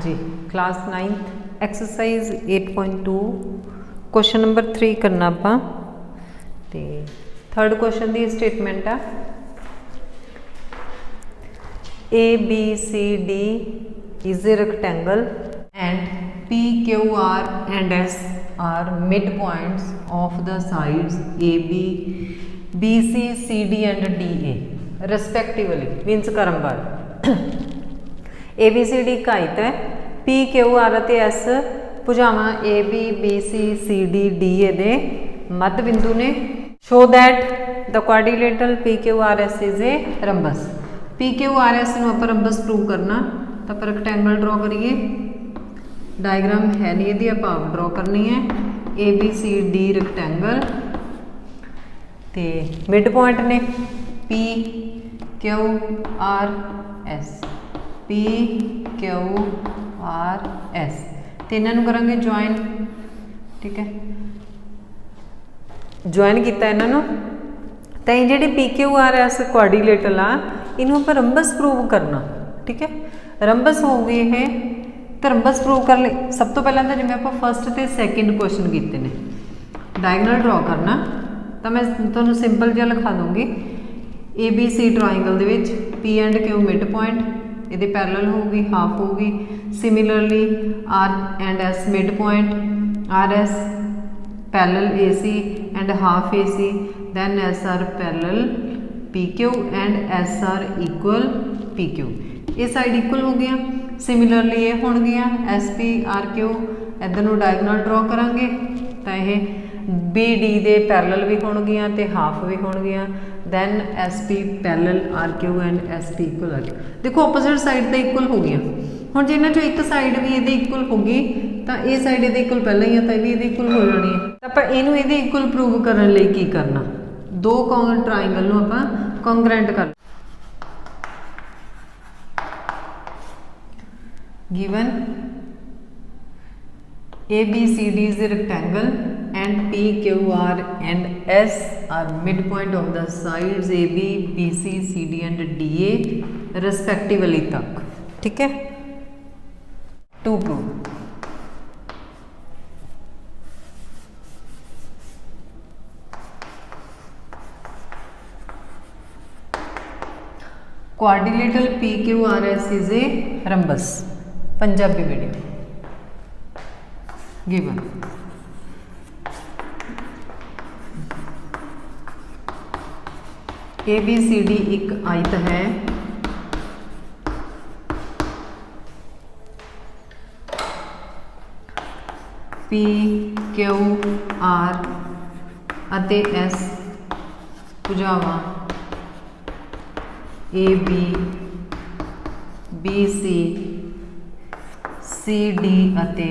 जी class 9th exercise 8.2 question number 3 करना आपां ते थर्ड क्वेश्चन दी स्टेटमेंट आ A B C D is a rectangle and P Q R and S are midpoints of the sides AB BC CD and DA respectively means क्रमवार ए B C D एक आयत है P Q R ते S भुजावां A B B C C D D A दे मध्य बिंदु ने show that the quadrilateral P Q R S is a rhombus P Q R S नूं आपां रंबस प्रूव करना तो आपां रैक्टेंगल ड्रॉ करिए डायग्राम है नहीं इहदी आपां ड्रॉ करनी है A B C D rectangle ते मिड पॉइंट ने P Q R S P Q R S तो इन्हों करेंगे ज्वाइन ठीक है ज्वाइन किया इन्हों तो जी P Q R S quadrilateral आ इनू आप रंबस प्रूव करना ठीक है रंबस होगी ये तो रंबस प्रूव कर ले सब तो पहला तो जिम्मे आप फर्स्ट तो सैकेंड क्वेश्चन किए हैं डायगनल ड्रॉ करना तो मैं तुम्हें सिंपल जिहा लिखा दूँगी A B C triangle P and Q mid point ये पैरेलल होगी हाफ होगी similarly R and S mid point R S parallel A C and half A C then S R parallel P Q and S R equal P Q ये side equal हो गया similarly ये हो गया S P R Q इधर नूं diagonal draw करांगे तो यह बी डी दे पैरेलल भी होणगियां ते हाफ भी होणगियां then S P parallel R Q and S P equal R Q देखो ऑपोजिट साइड तो इक्वल हो गया हुण जे इन्हां चों एक साइड भी ये इक्वल होगी तो ये साइड ये इक्वल पहले ही है तो भी ये इक्वल हो जानी है तो आपां इहनूं इहदे इक्वल प्रूव करने लई की करना दो ट्राइंगल नूं आपां कॉन्ग्रेंट कर given A B C D is a rectangle and P Q R and S are midpoint of the sides A B B C C D and D A respectively तक ठीक है to prove क्वाड्रिलेटरल P Q R S is a rhombus Punjabi medium given A B C D एक आयत है P Q R अते S भुजावां A B B C C D अते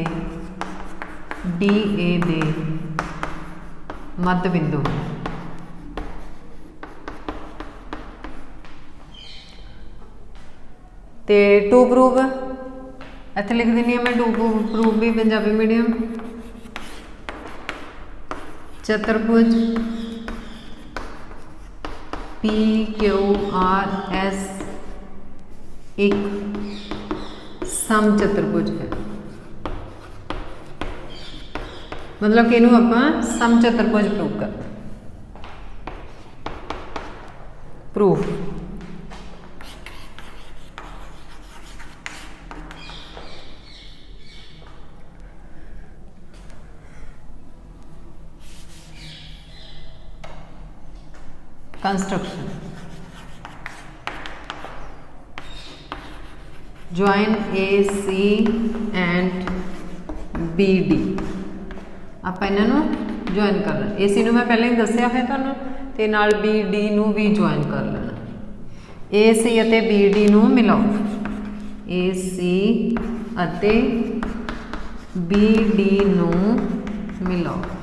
डी ए दे मध्य बिंदु ते टू प्रूव इत्थे लिख दिनी मैं टू प्रूव भी पंजाबी मीडियम चतुर्भुज पी क्यू आर एस एक सम चतुर्भुज है मतलब कि इनू आपां सम चतुर्भुज प्रूव कर proof construction join A C and B D आप इन्हों ज्वाइन कर लेना ए सी मैं पहले ही दसिया है तुहानूं ते नाल बी डी नूं भी ज्वाइन कर लेना ए सी अते बी डी नूं मिलाओ ए सी अते बी डी नूं मिलाओ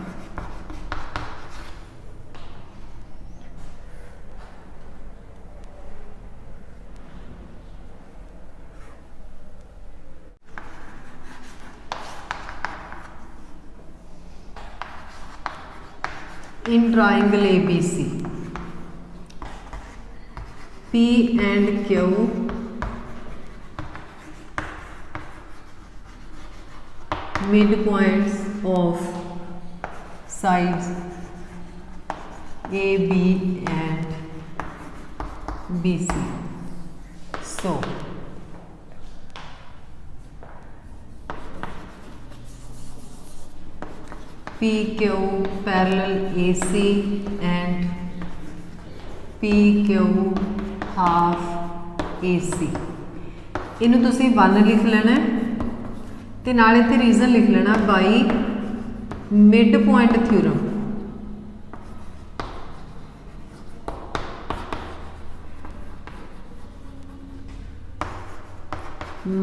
in triangle ABC P and Q mid points of sides A B and B C. So P Q parallel A C and P Q half A C. इनू तुसी 1 लिख लेना ते नाल इत्थे रीजन लिख लेना बाई मिड पॉइंट थ्योरम।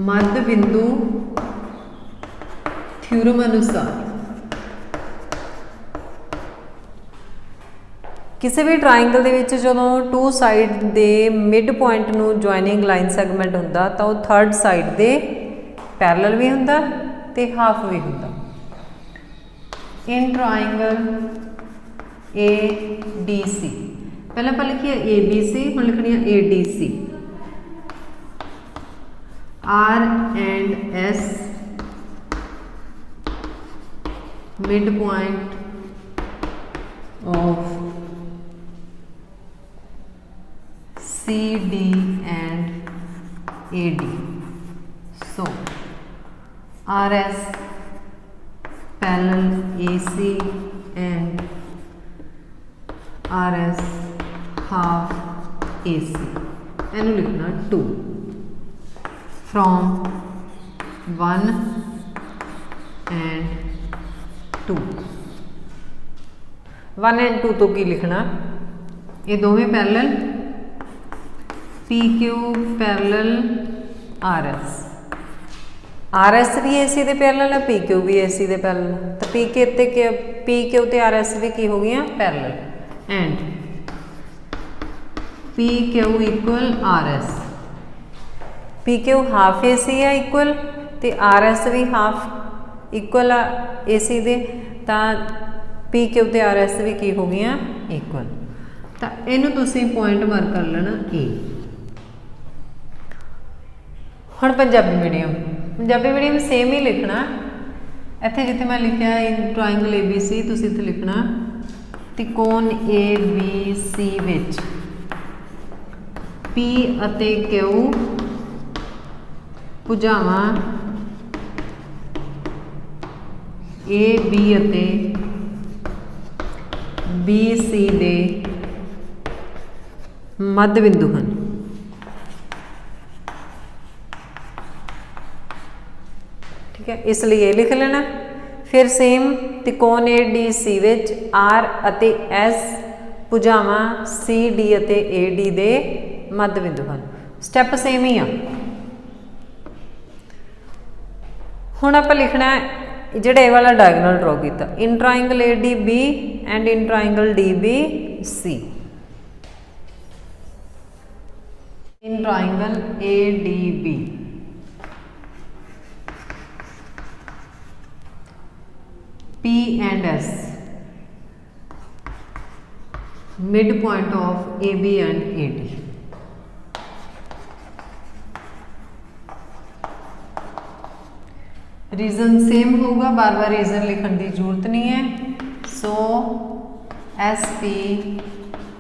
मध्य बिंदु थ्योरम अनुसार किसी भी ट्राइंगल दे विच जदों टू साइड दे मिड पॉइंट नू जॉइनिंग लाइन सैगमेंट हुंदा तां ओह थर्ड साइड दे पैरेलल भी हुंदा ते हाफ भी हुंदा। इन ट्राइंगल ए डी सी पहले ਆਪਾਂ लिखिए ए बी सी, हुण लिखनी है A D C. R and S midpoint of CD and AD. So RS parallel AC and RS half AC. Inu लिखना 2 from 1 and 2। 1 and 2 तो की लिखना, ये दोवें parallel P Q parallel R S. R S भी A C दे parallel है, P Q भी ए सी दे पैरेलल, तो पी क्यू ते आर एस भी की हो गई parallel. And P Q equal R S, P Q half A C है इक्वल, तो आर एस भी हाफ इक्वल आ ए सी दे, तो पी क्यू ते आर एस भी की हो गई इक्वल। तो इनू तुसी पॉइंट मार्क कर लेना ए। हुण पंजाबी मीडियम सेम ही लिखना, इत्थे जिथे मैं लिखा इन ट्राइंगल ए बी सी, तुसी इत्थे लिखना त्रिकोण ए बी सी विच पी अते क्यू भुजावां ए बी अते बी सी दे मध्य बिंदु हैं। ठीक है, इसलिए ये लिख लेना। फिर सेम त्रिकोण ए डी सी विच आर अते एस भुजावां सी डी अते ए डी दे मध्य बिंदु हैं। स्टैप सेम ही आ। हुण आपां लिखना जिहड़ा ये वाला डायगोनल ड्रॉ किया, in triangle A D B and in triangle D B C. In triangle A D B P and S midpoint of AB and AD। Reason same होगा, बार बार रीजन लिखने की जरूरत नहीं है। सो S P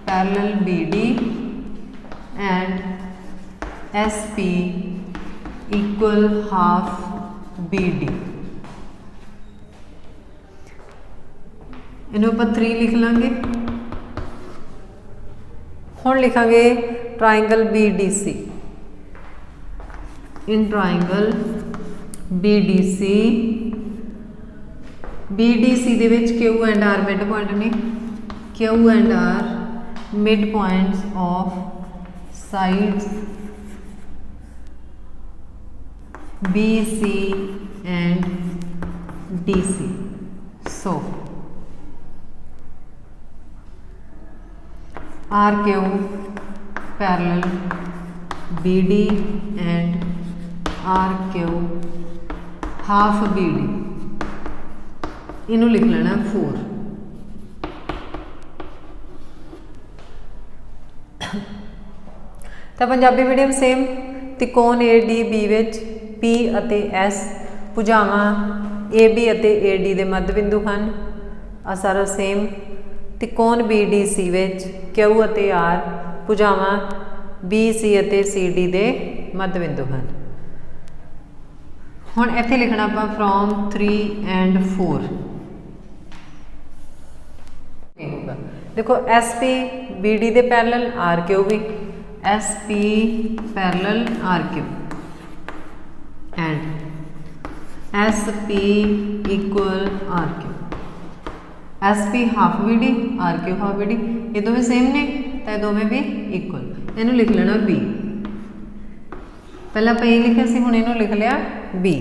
parallel B D and S P equal half B D. इन्हों आप 3 लिख लेंगे। हुण लिखांगे triangle B D C. In triangle B D C दे विच Q and R mid point ने। Q and R mid points of sides B C and D C. So R Q parallel B D and R Q half B D, इनू लिख लेना 4। तो Punjabi medium same त्रिकोण A D B which P अते S भुजावां A B ਅਤੇ A D ਦੇ ਮੱਧ ਬਿੰਦੂ ਹਨ, ਆ ਸਾਰਾ ਸੇਮ। ਤਿਕੋਣ बी डी सी ਵਿੱਚ Q ਅਤੇ R ਭੁਜਾਵਾਂ B C ਅਤੇ C D ਦੇ ਮੱਧ ਬਿੰਦੂ ਹਨ। ਹੁਣ ਇੱਥੇ ਲਿਖਣਾ ਆਪਾਂ from 3 and 4 ਇਹ ਹੋਗਾ। देखो एस पी बी डी के पैरल आर क्यू भी S P parallel R Q and S P equal R Q. S P half B D R Q half B D ये दोवें सेम ने तो ये दोवें भी इक्वल। इनू लिख लेना बी, पहला आप ये लिखा सी, हुण इनू लिख लिया B.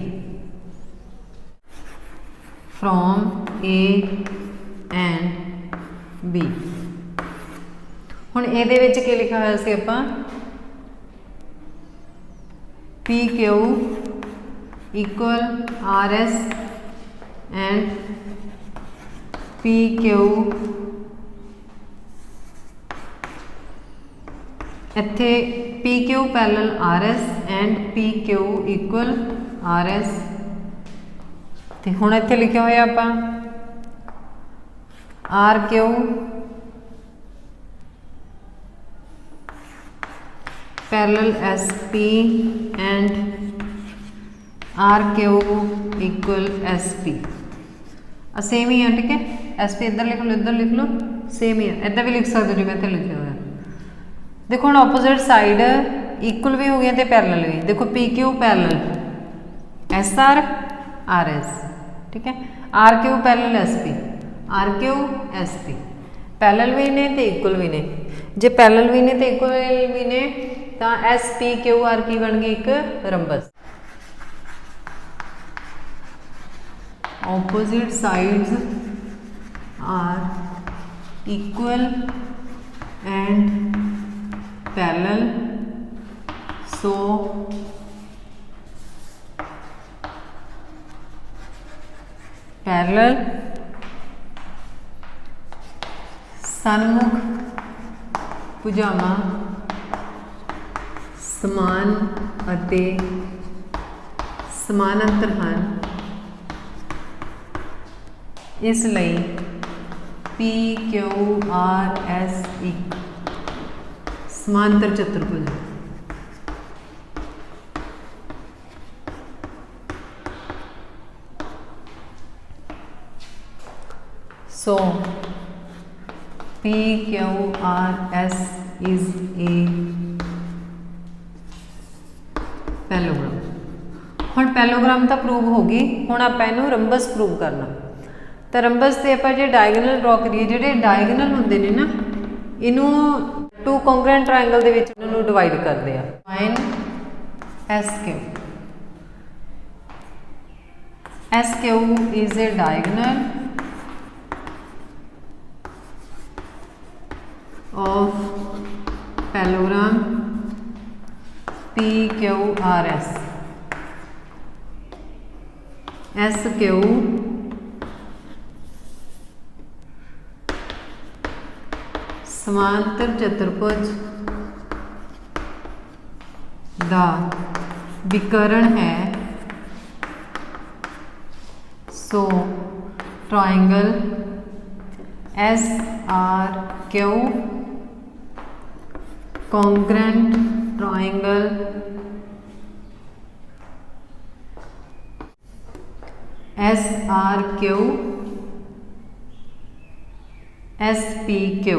From A and B. हुण इहदे विच की लिखा होया सी आपां P Q equal R S and P Q इत्थे P Q parallel R S and P Q equal R S. ते हुण इत्थे लिखिया होया आपां R Q parallel S P and R Q equal S P. Same ही है, ठीक है। एस पी इधर लिख लो, इधर लिख लो, सेम ही है। इधर भी लिख सकते हो जिवें इत्थे लिखे हुए। देखो हम ऑपोजिट साइड इक्वल भी हो गया तो पैरल भी। देखो P Q parallel S R R S, ठीक है। R Q parallel S P R Q S P parallel भी ने तो इक्वल भी ने। जे पैरल भी ने तो इक्वल भी ने तो एस पी क्यू आर की बन गई एक rhombus. Opposite sides are equal and parallel, so parallel सन्मुख भुजावां समान अते समानांतर हैं, इसलिए पी क्यू आर एस एक समांतर चतुर्भुज। सो P Q R S is a parallelogram. हुण पैलोग्राम तो प्रूव हो गई, हुण आपां इहनूं रंबस प्रूव करना। तो रंबस से आपां जे डायगनल ड्रॉ करिए, जिहड़े डायगनल हुंदे ने ना, इहनूं टू कॉन्ग्रेंट ट्रायंगल दे विच इहनूं डिवाइड करदे आ। Line S Q, S Q is a diagonal of parallelogram PQRS। SQ समांतर चतुर्भुज दा विकर्ण है, सो ट्रायंगल SRQ congruent triangle SRQ SPQ।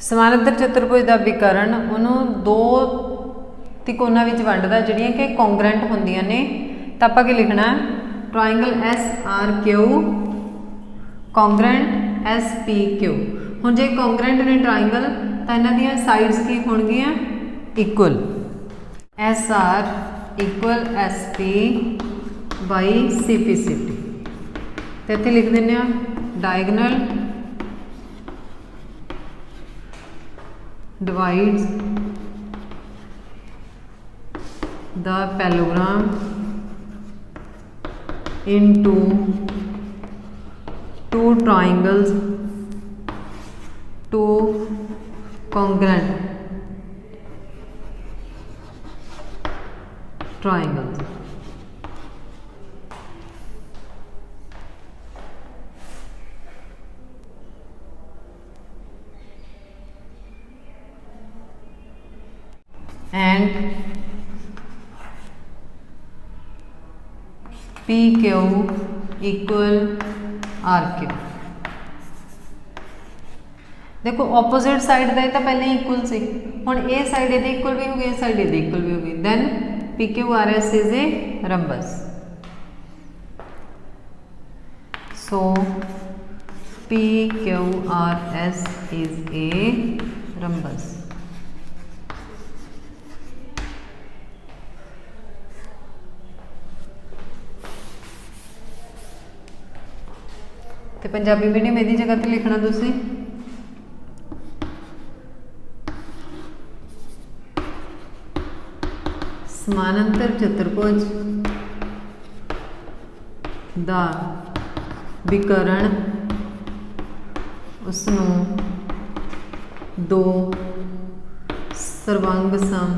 समानांतर चतुर्भुज का विकर्ण उन्होंने दो त्रिकोणों में वंडदा जिहड़ियां कि कॉन्ग्रेंट होंदियां ने। तो आपां की लिखना ट्रायंगल SRQ कॉन्ग्रेंट SPQ। हुण जे कॉन्ग्रेंट ने ट्रायंगल तो इन्हां दीयां साइड्स की होणगियां equal, SR equal SP by CPCT। तो इत्थे लिख दिंदे आ diagonal divides the parallelogram into two triangles, two congruent triangles. and PQ equal RQ। देखो ऑपोजिट साइड का तो पहले इक्वल से, हुण ये साइड ये इक्वल भी होगी, ये साइड ये इक्वल भी होगी, then PQRS is a rhombus. सो PQRS इज ए रंबस। तो पंजाबी मीडियम यदि जगह पर लिखना तुसी समानांतर चतुर्भुज दा विकर्ण उसनों दो सर्वांग सम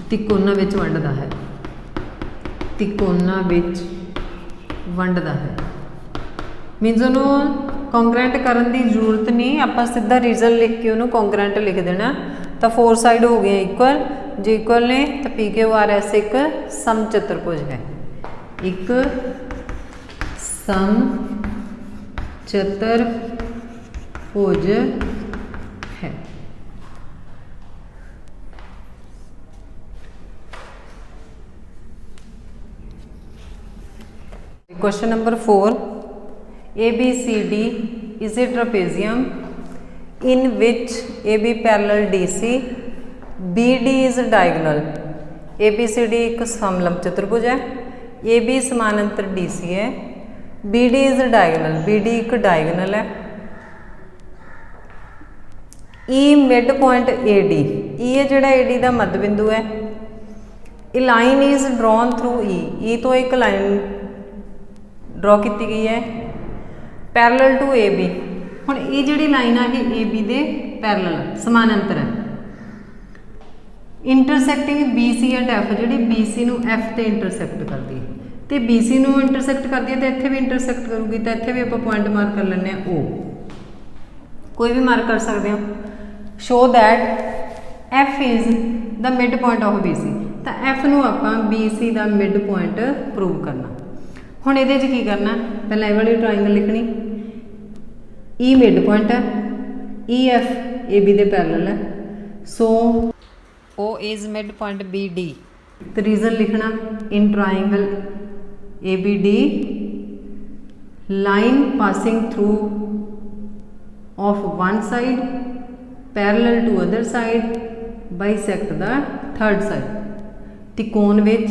तिकोना विच वंडदा है, तिकोना विच वंडदा है। मीनस उन्होंने कॉन्ग्रेंट करने की जरूरत नहीं, आप सीधा रीजन लिख के उन्होंने कॉन्ग्रेंट लिख देना। तो 4 साइड हो गए इक्वल, जो इक्वल ने तो PQRS एक सम चतुर्भुज है, एक सम चतुर्भुज है। Question number 4, ABCD is a trapezium in which AB parallel DC, BD is diagonal। ABCD एक समलंब चतुर्भुज है, AB समानांतर DC है, BD is diagonal, BD एक डायगोनल है। E mid point AD, E है जिहड़ा AD का मध्य बिंदु है। A line is drawn through E तो एक लाइन ड्रॉ की गई है पैरेलल टू AB। हुण ये जिहड़ी लाइन है AB दे पैरेलल समानांतर है। इंटरसैक्टिंग BC एट F, जिहड़ी BC नूं F ते इंटरसैक्ट करदी है, तो BC नूं इंटरसैक्ट करदी है तो इत्थे भी इंटरसैक्ट करूगी, तो इत्थे भी आपां पॉइंट मार्क कर लैंदे आ O, कोई भी मार्क कर सकते हो। Show that F is the mid point of BC, तो F नूं आपां BC दा मिड पॉइंट प्रूव करना। हुण इहदे च की करना, पहले ये वाली ट्राइंगल लिखनी, E मिड पॉइंट है, EF AB दे पैरेलल है, सो O is mid point BD। तो रीजन लिखना, in triangle ABD line passing through of one side parallel to other side bisect the third side. त्रिकोण विच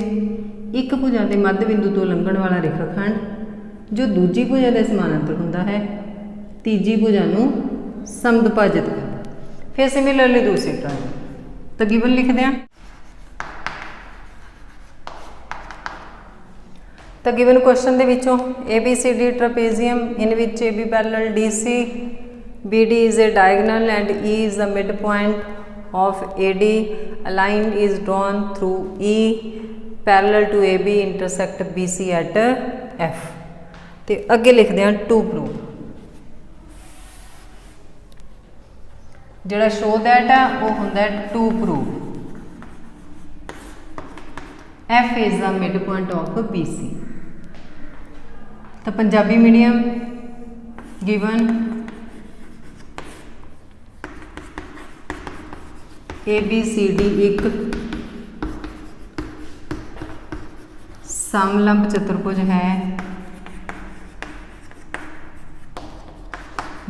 एक भुजा के मध्य बिंदु तो लंघण वाला रेखाखंड जो दूजी भुजा के समानांतर होंदा है, तीजी भुजा नूं समदुभाजित करता। फिर सिमिलरली दूसरी ट्राइंगल, तो गिवन लिखते हैं। तो गिवन क्वेश्चन के विचों ABCD trapezium in which AB parallel DC, BD is a diagonal and E is the midpoint of AD, a line is drawn through E parallel to AB intersect BC at F। तो अगे लिखते हैं to prove, जिहड़ा show that है वो होंदा है to prove F is the mid point of BC। तो पंजाबी मीडियम गिवन ABCD एक समलंब चतुर्भुज है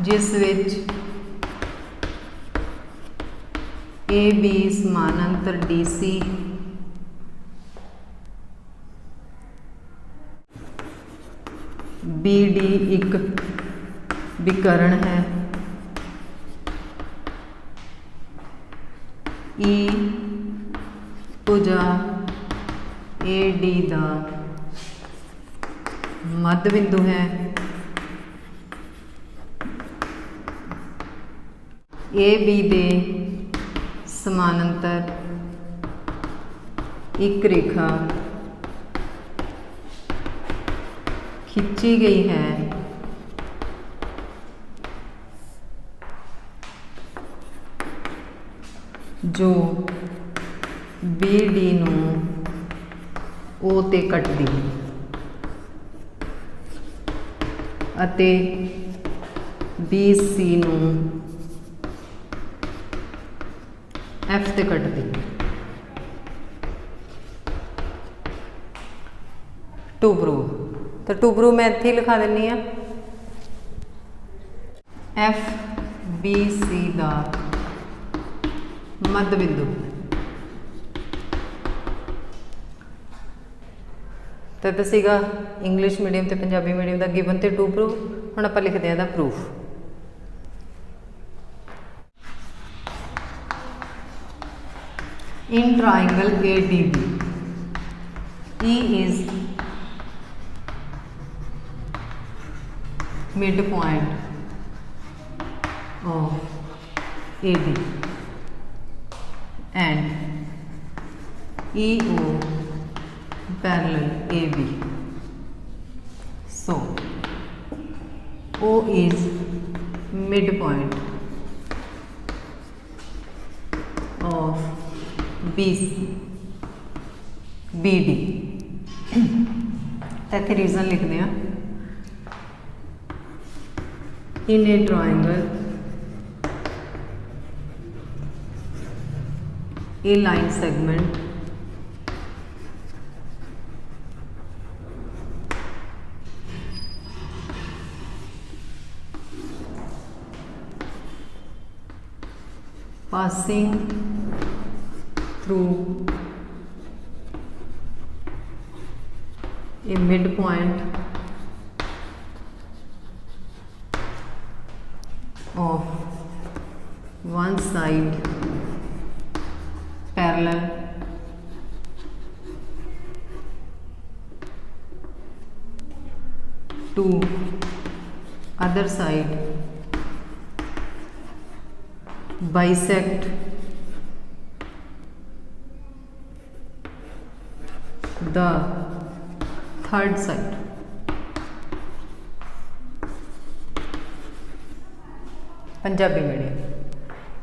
जिस विच AB समानांतर DC BD एक विकर्ण है, E भुजा AD दा मध्य बिंदु है, AB दे समानांतर एक रेखा खींची गई है जो BD ਨੂੰ O ਤੇ ਕੱਟਦੀ ਅਤੇ BC ਨੂੰ F ਤੇ ਕੱਟਦੀ। टू प्रूव, तो टू प्रूव मैं इत्थे ही लिखा दिनी हाँ FBC का मध्य बिंदु। तो सीगा इंग्लिश मीडियम तो पंजाबी मीडियम का गिवन तो टू प्रूव। हुण आपां लिखते हैं proof. In triangle ADB E is midpoint of AD and EO parallel AB. So O is midpoint of BD। इत्थे रीजन लिखते हैं in a triangle a line segment passing through a midpoint of one side parallel to other side bisect the third side। Punjabi medium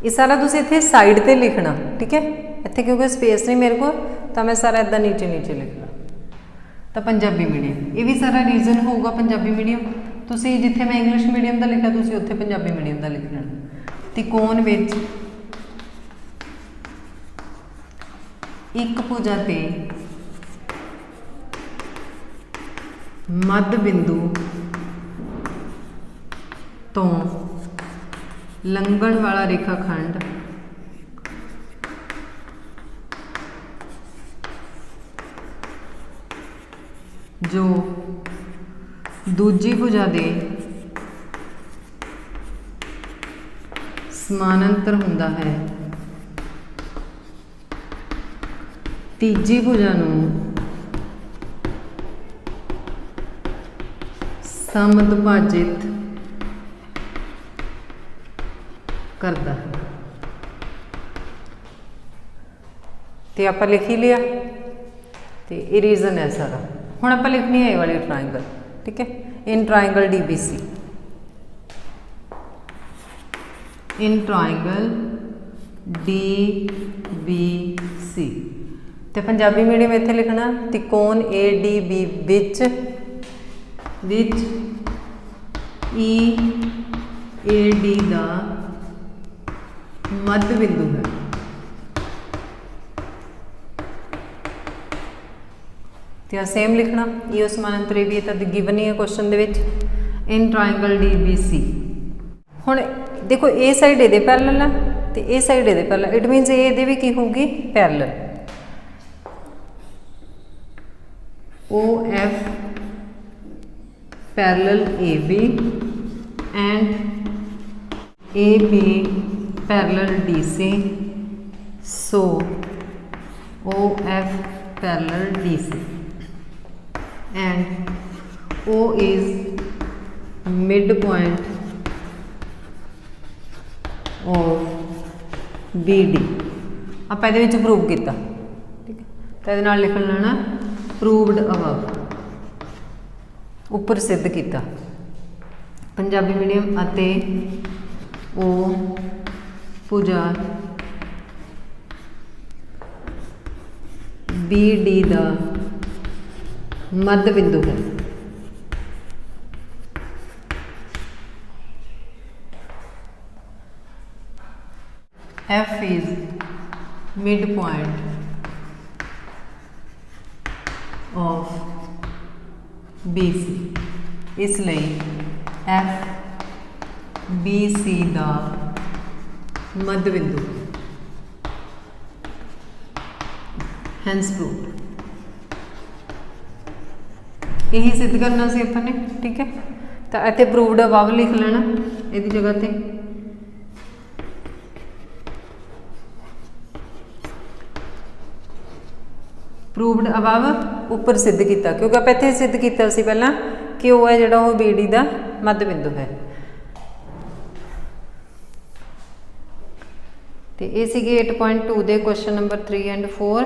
ये सारा तुसीं इत्थे side ते लिखना, ठीक है। इत्थे क्योंकि स्पेस नहीं मेरे को, तो मैं सारा इदा नीचे नीचे लिखना। तो पंजाबी मीडियम ये भी सारा रीजन होगा पंजाबी मीडियम। तुसीं जिथे मैं इंग्लिश मीडियम का लिखा तुसीं उत्थे पंजाबी मीडियम का लिख लेना। त्रिकोण विच एक भुजा ते मध्य बिंदु तो लंघण वाला रेखाखंड जो दूजी भुजा दे समानांतर हुंदा है, तीजी भुजा नूं समदुभाजित करता है। तो आप लिख ही लिया, तो ये रीजन है सारा। हुण आप लिखनी है ये वाली ट्राइंगल, ठीक है। In triangle DBC, in triangle DBC। तो पंजाबी मीडियम इत्थे लिखना त्रिकोण ADB विच EAD का मध्य बिंदु है। तो सेम लिखना ये समानांतर भी तो गिवन ही है question they which. In triangle DBC हुण देखो ए साइड ये पैरलल है तो ए साइड ये पैरलल, इट मीनस ये भी की होगी parallel. OF parallel AB and AB parallel DC, so OF parallel DC and O is midpoint of BD। ਆਪਾਂ ਇਹਦੇ ਵਿੱਚ ਪ੍ਰੂਵ ਕੀਤਾ, ਠੀਕ ਹੈ। ਤਾਂ ਇਹਦੇ ਨਾਲ ਲਿਖ ਲੈਣਾ ਪ੍ਰੂਵਡ ਅਬਵ, ਉੱਪਰ ਸਿੱਧ ਕੀਤਾ। ਪੰਜਾਬੀ ਮੀਡੀਅਮ ਅਤੇ ਉਹ ਭੁਜਾ BD ਦਾ ਮੱਧ ਬਿੰਦੂ ਹੈ। F is midpoint of BC, ਇਸ ਲਈ F BC ਦਾ ਮੱਧ ਬਿੰਦੂ, ਹੈਂਸ ਪ੍ਰੂਵਡ। ਇਹੀ ਸਿੱਧ ਕਰਨਾ ਸੀ ਆਪਾਂ ਨੇ, ਠੀਕ ਹੈ। ਤਾਂ ਇੱਥੇ ਪ੍ਰੂਵਡ ਅਬਵ ਲਿਖ ਲੈਣਾ ਇਹਦੀ ਜਗ੍ਹਾ ਤੇ। ਪ੍ਰੂਵਡ ਅਬਵ ਉੱਪਰ ਸਿੱਧ ਕੀਤਾ, ਕਿਉਂਕਿ ਆਪਾਂ ਇੱਥੇ ਸਿੱਧ ਕੀਤਾ ਸੀ ਪਹਿਲਾਂ ਕਿ ਉਹ ਹੈ ਜਿਹੜਾ ਉਹ BD ਦਾ ਮੱਧ ਬਿੰਦੂ ਹੈ। ਤੇ ਇਹ ਸੀਗੇ 8.2 ਦੇ ਕੁਐਸਚਨ ਨੰਬਰ 3 and 4।